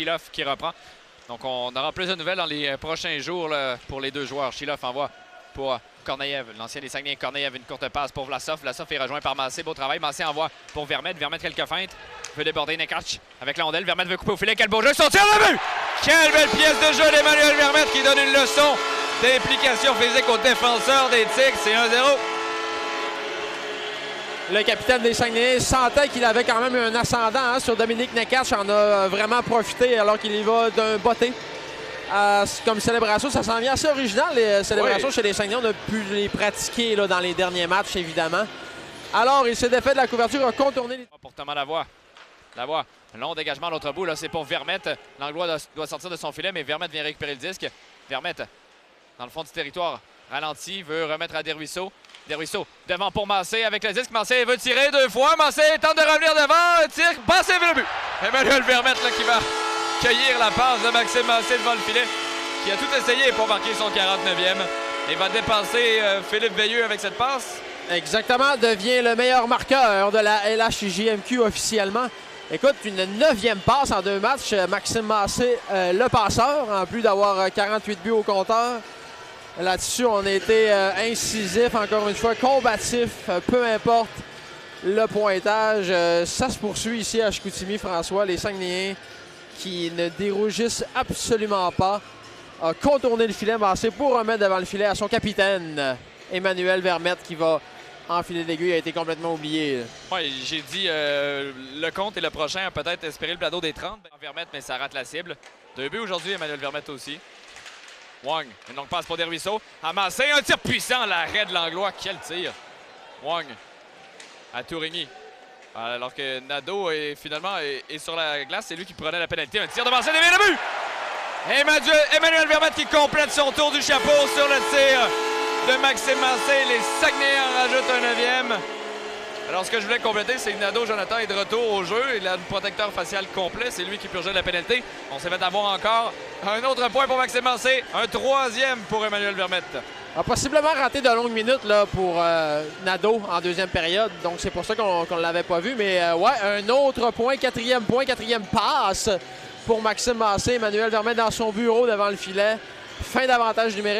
Chiloff qui reprend. Donc, on aura plus de nouvelles dans les prochains jours là, pour les deux joueurs. Chiloff envoie pour Korneyev, l'ancien des Saguenay. Korneyev, une courte passe pour Vlasov. Vlasov est rejoint par Massé. Beau travail. Massé envoie pour Vermette. Vermette, quelques feintes. Veut déborder Neckarch avec la rondelle. Vermette veut couper au filet. Quel beau jeu. Son tir de but! Quelle belle pièce de jeu d'Emmanuel Vermette qui donne une leçon d'implication physique aux défenseurs des Tigres. C'est 1-0. Le capitaine des Saguenay sentait qu'il avait quand même un ascendant sur Dominique Neckarch. En a vraiment profité alors qu'il y va d'un botté. Comme célébration, ça s'en vient assez original, les célébrations chez les Saguenay. On a pu les pratiquer là, dans les derniers matchs, évidemment. Alors, il s'est défait de la couverture, a contourné les... Pour Thomas Lavoie. Lavoie, un long dégagement à l'autre bout. Là, c'est pour Vermette. Langlois doit sortir de son filet, mais Vermette vient récupérer le disque. Vermette, dans le fond du territoire, ralenti, veut remettre à Desruisseaux. Desruisseaux, devant pour Massé avec le disque. Massé veut tirer deux fois. Massé tente de revenir devant. Tire, Massé veut le but. Emmanuel Vermette là, qui va cueillir la passe de Maxime Massé devant le filet, qui a tout essayé pour marquer son 49e. Et va dépasser Philippe Veilleux avec cette passe. Exactement, devient le meilleur marqueur de la LHJMQ officiellement. Écoute, une 9e passe en 2 matchs. Maxime Massé, le passeur, en plus d'avoir 48 buts au compteur. Là-dessus, on a été incisif, encore une fois, combatif, peu importe le pointage. Ça se poursuit ici à Chicoutimi, François. Les Saguenayens qui ne dérougissent absolument pas, a contourné le filet Massé pour remettre devant le filet à son capitaine, Emmanuel Vermette, qui va enfiler l'aiguille, a été complètement oublié. Oui, j'ai dit le compte et le prochain a peut-être espéré le plateau des 30. Vermette, mais ça rate la cible. 2 buts aujourd'hui, Emmanuel Vermette aussi. Wang, une longue passe pour Desruisseaux. Amassé, un tir puissant, l'arrêt de Langlois. Quel tir! Wang à Tourigny. Alors que Nadeau est finalement est sur la glace, c'est lui qui prenait la pénalité. Un tir de Massé, devient le but! Emmanuel Vermette qui complète son tour du chapeau sur le tir de Maxime Massé. Les Saguenayens en rajoutent un 9e. Alors, ce que je voulais compléter, c'est que Nadeau Jonathan est de retour au jeu. Il a un protecteur facial complet. C'est lui qui purgeait la pénalité. On s'est fait avoir encore un autre point pour Maxime Massé. Un 3e pour Emmanuel Vermette. A possiblement raté de longues minutes là, pour Nadeau en 2e période. Donc, c'est pour ça qu'on ne l'avait pas vu. Mais ouais, un autre point, 4e passe pour Maxime Massé. Emmanuel Vermette dans son bureau devant le filet. Fin d'avantage numérique.